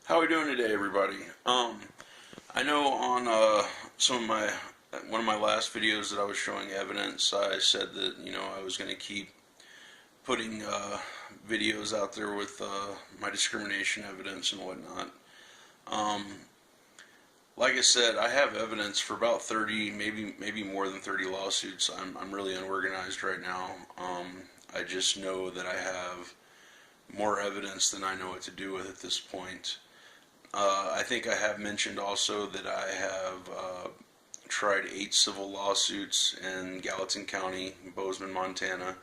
How are we doing today, everybody? I know on one of my last videos that I was showing evidence, I said that I was going to keep putting videos out there with my discrimination evidence and whatnot. Um, like I said, I have evidence for about 30, maybe more than 30 lawsuits. I'm really unorganized right now. I just know that I have more evidence than I know what to do with at this point. I think I have mentioned also that I have tried 8 civil lawsuits in Gallatin County, Bozeman, Montana,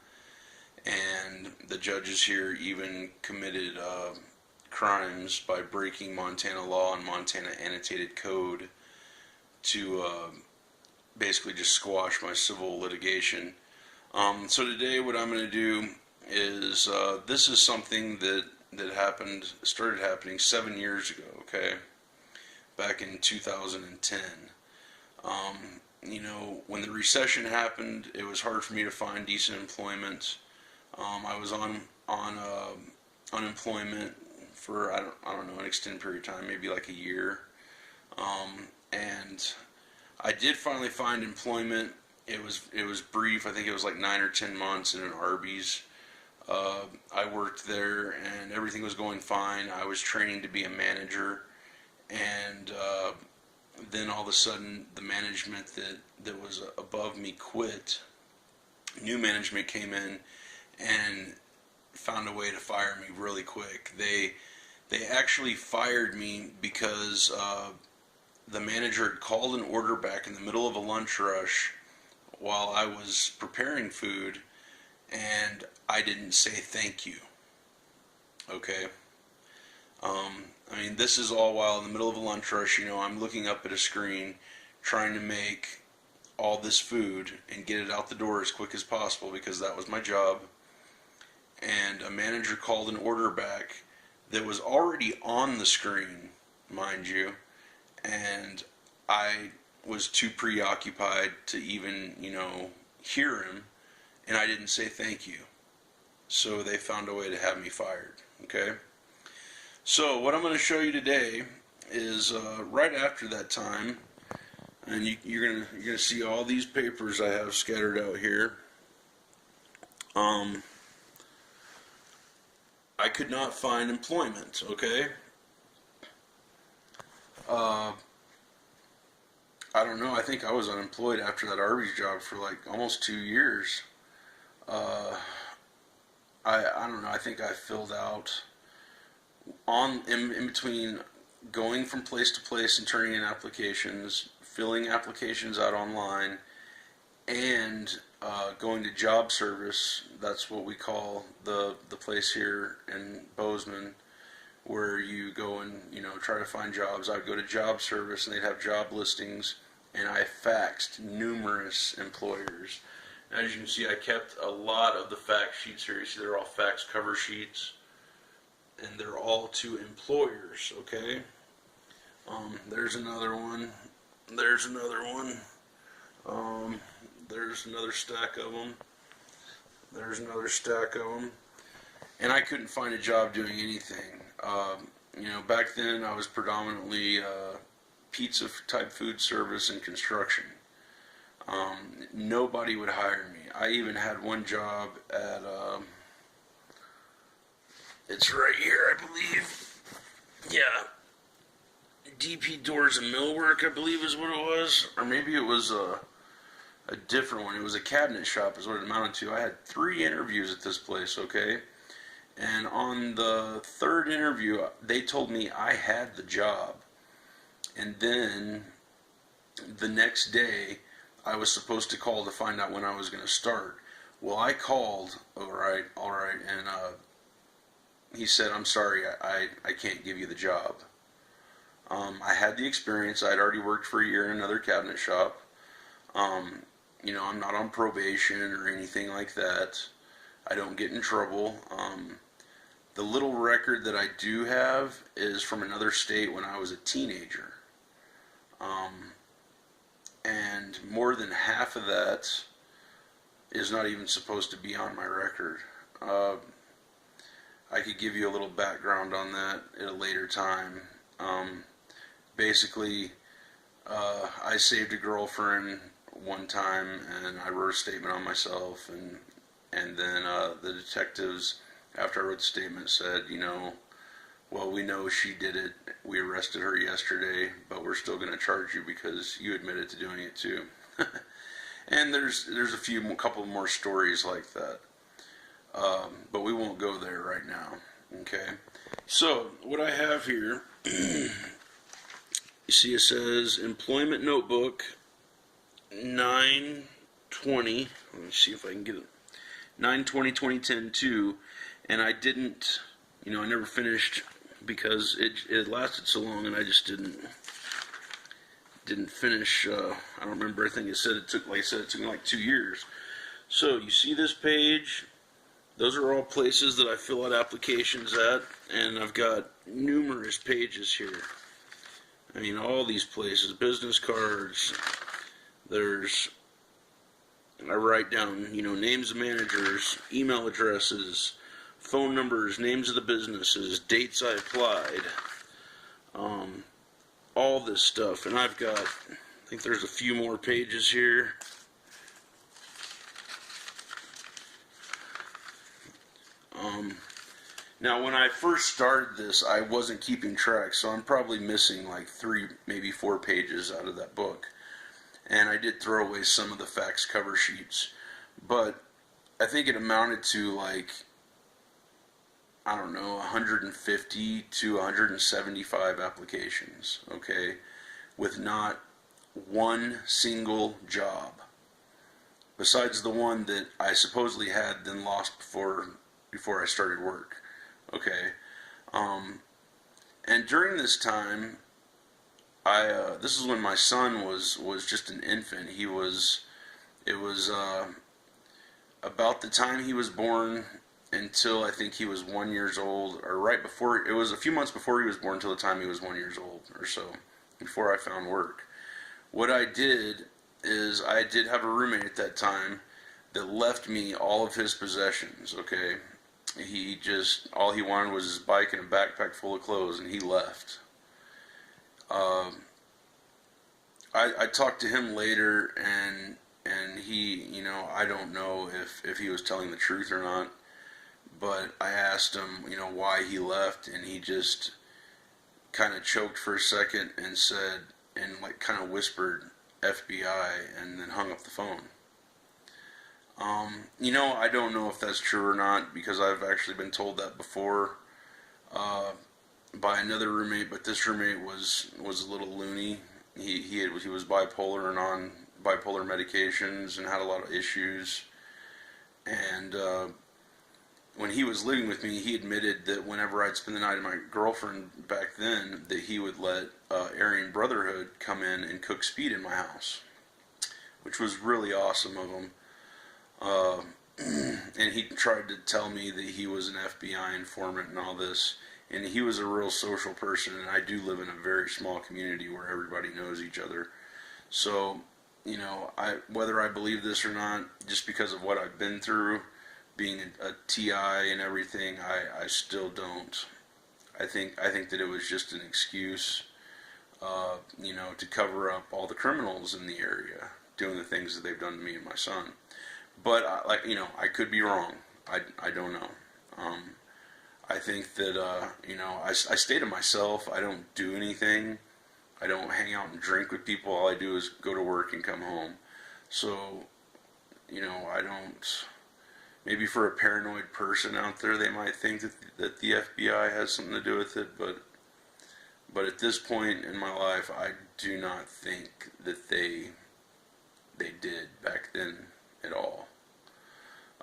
and the judges here even committed crimes by breaking Montana law and Montana annotated code to basically just squash my civil litigation. So today what I'm going to do is this is something that started happening 7 years ago, okay, back in 2010. When the recession happened, it was hard for me to find decent employment. I was on unemployment for I don't know, an extended period of time, maybe like a year, and I did finally find employment. It was brief. I think it was like 9 or 10 months in an Arby's. I worked there and everything was going fine. I was training to be a manager, and then all of a sudden the management that was above me quit. New management came in and found a way to fire me really quick. They actually fired me because the manager had called an order back in the middle of a lunch rush while I was preparing food, and I didn't say thank you. Okay. This is all while in the middle of a lunch rush. I'm looking up at a screen, trying to make all this food and get it out the door as quick as possible because that was my job. And a manager called an order back that was already on the screen, mind you, and I was too preoccupied to even, hear him, and I didn't say thank you. So they found a way to have me fired, okay? So what I'm going to show you today is right after that time, and you're gonna see all these papers I have scattered out here. I could not find employment, okay? I don't know, I think I was unemployed after that Arby's job for like almost 2 years. I don't know, I think I filled out in between going from place to place and turning in applications, filling applications out online, and going to job service. That's what we call the place here in Bozeman, where you go and try to find jobs. I'd go to job service and they'd have job listings, and I faxed numerous employers. As you can see, I kept a lot of the fax sheets here. You see they're all fax cover sheets, and they're all to employers, okay? There's another one. There's another one. There's another stack of them. There's another stack of them. And I couldn't find a job doing anything. Back then I was predominantly pizza type food service and construction. Nobody would hire me. I even had one job at it's right here, I believe. Yeah. DP Doors and Millwork, I believe is what it was. Or maybe it was a different one. It was a cabinet shop is what it amounted to. I had 3 interviews at this place, okay? And on the 3rd interview, they told me I had the job. And then the next day, I was supposed to call to find out when I was going to start. Well, I called, all right, and he said, I'm sorry, I can't give you the job. I had the experience. I had already worked for a year in another cabinet shop. I'm not on probation or anything like that. I don't get in trouble. The little record that I do have is from another state when I was a teenager. And more than half of that is not even supposed to be on my record. I could give you a little background on that at a later time. Basically, I saved a girlfriend one time, and I wrote a statement on myself, and then the detectives, after I wrote the statement, said, well, we know she did it. We arrested her yesterday, but we're still going to charge you because you admitted to doing it too. And there's a couple more stories like that, but we won't go there right now. Okay. So what I have here, you see, it says employment notebook 9/20. Let me see if I can get it. 9/20/2010 and I didn't, I never finished because it lasted so long, and I just didn't finish. I don't remember. I think it took me like 2 years. So you see this page? Those are all places that I fill out applications at, and I've got numerous pages here. I mean, all these places, business cards. I write down, names of managers, email addresses, phone numbers, names of the businesses, dates I applied, all this stuff. And I've got, I think there's a few more pages here. Now, when I first started this, I wasn't keeping track, so I'm probably missing like 3, maybe 4 pages out of that book. And I did throw away some of the fax cover sheets, but I think it amounted to like, I don't know, 150 to 175 applications, okay, with not one single job, besides the one that I supposedly had then lost before I started work, okay. And during this time, this is when my son was just an infant. It was about the time he was born until I think he was 1 year old, or right before. It was a few months before he was born until the time he was 1 year old or so, before I found work. What I did is I did have a roommate at that time that left me all of his possessions, okay. All he wanted was his bike and a backpack full of clothes, and he left. I talked to him later, and he, I don't know if he was telling the truth or not, but I asked him, why he left, and he just kind of choked for a second and said, and like kind of whispered FBI, and then hung up the phone. I don't know if that's true or not, because I've actually been told that before by another roommate, but this roommate was a little loony. He was bipolar and on bipolar medications and had a lot of issues. And when he was living with me, he admitted that whenever I'd spend the night with my girlfriend back then, that he would let Aryan Brotherhood come in and cook speed in my house, which was really awesome of him. And he tried to tell me that he was an FBI informant and all this. And he was a real social person, and I do live in a very small community where everybody knows each other. So, whether I believe this or not, just because of what I've been through, being a TI and everything, I still don't. I think that it was just an excuse, to cover up all the criminals in the area doing the things that they've done to me and my son. But I could be wrong. I don't know. I think that, I stay to myself. I don't do anything. I don't hang out and drink with people. All I do is go to work and come home. So, I don't, maybe for a paranoid person out there, they might think that the FBI has something to do with it, but at this point in my life, I do not think that they did back then at all.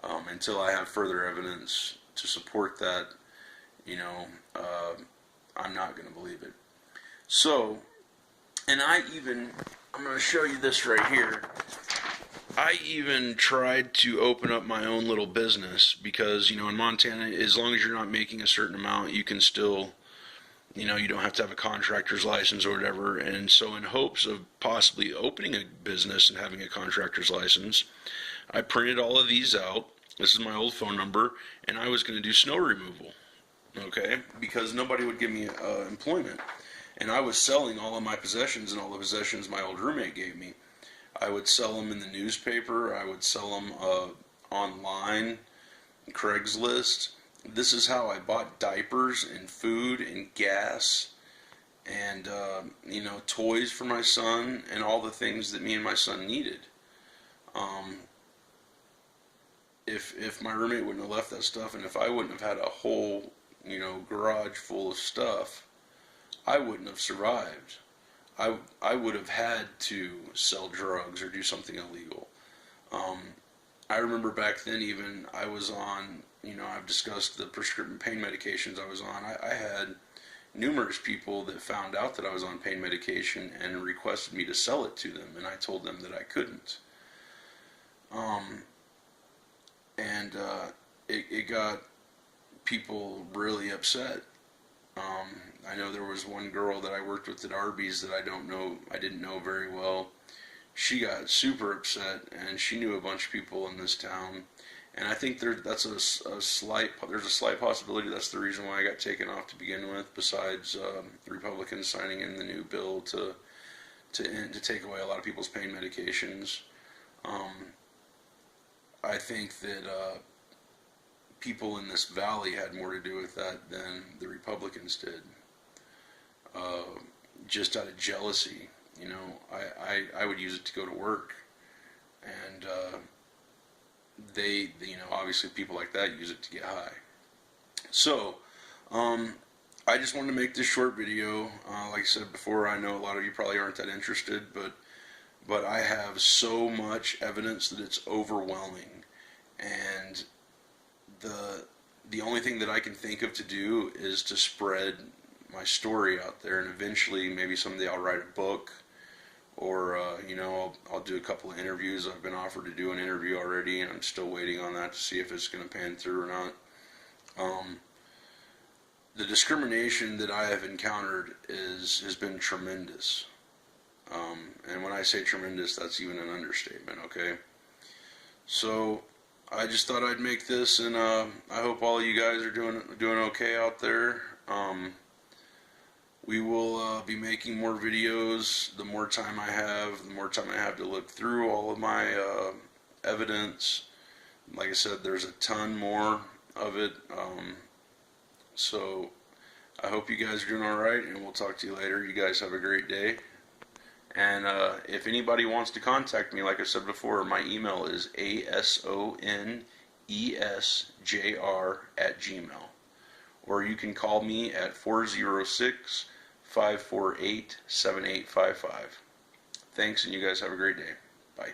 Until I have further evidence to support that, I'm not going to believe it. So, and I'm going to show you this right here. I even tried to open up my own little business because, in Montana, as long as you're not making a certain amount, you can still, you don't have to have a contractor's license or whatever. And so in hopes of possibly opening a business and having a contractor's license, I printed all of these out. This is my old phone number, and I was going to do snow removal, okay, because nobody would give me employment. And I was selling all of my possessions and all the possessions my old roommate gave me. I would sell them in the newspaper. I would sell them online, Craigslist. This is how I bought diapers and food and gas and toys for my son and all the things that me and my son needed. If my roommate wouldn't have left that stuff, and if I wouldn't have had a whole garage full of stuff, I wouldn't have survived. I would have had to sell drugs or do something illegal. I remember back then, even I was on, I've discussed the prescription pain medications I was on. I had numerous people that found out that I was on pain medication and requested me to sell it to them, and I told them that I couldn't. It got people really upset. I know there was one girl that I worked with at Arby's that I didn't know very well. She got super upset, and she knew a bunch of people in this town. And I think there's a slight possibility that's the reason why I got taken off to begin with. Besides the Republicans signing in the new bill to take away a lot of people's pain medications, I think that people in this valley had more to do with that than the Republicans did. Just out of jealousy, I would use it to go to work, and they obviously people like that use it to get high. So, I just wanted to make this short video. Like I said before, I know a lot of you probably aren't that interested, but I have so much evidence that it's overwhelming, and the only thing that I can think of to do is to spread my story out there, and eventually maybe someday I'll write a book, or I'll do a couple of interviews. I've been offered to do an interview already, and I'm still waiting on that to see if it's going to pan through or not. The discrimination that I have encountered has been tremendous, and when I say tremendous, that's even an understatement. Okay, so I just thought I'd make this, and I hope all of you guys are doing okay out there. We will be making more videos. The more time I have to look through all of my evidence. Like I said, there's a ton more of it. So I hope you guys are doing alright, and we'll talk to you later. You guys have a great day. And if anybody wants to contact me, like I said before, my email is asonesjr@gmail.com. Or you can call me at 406-548-7855. Thanks, and you guys have a great day. Bye.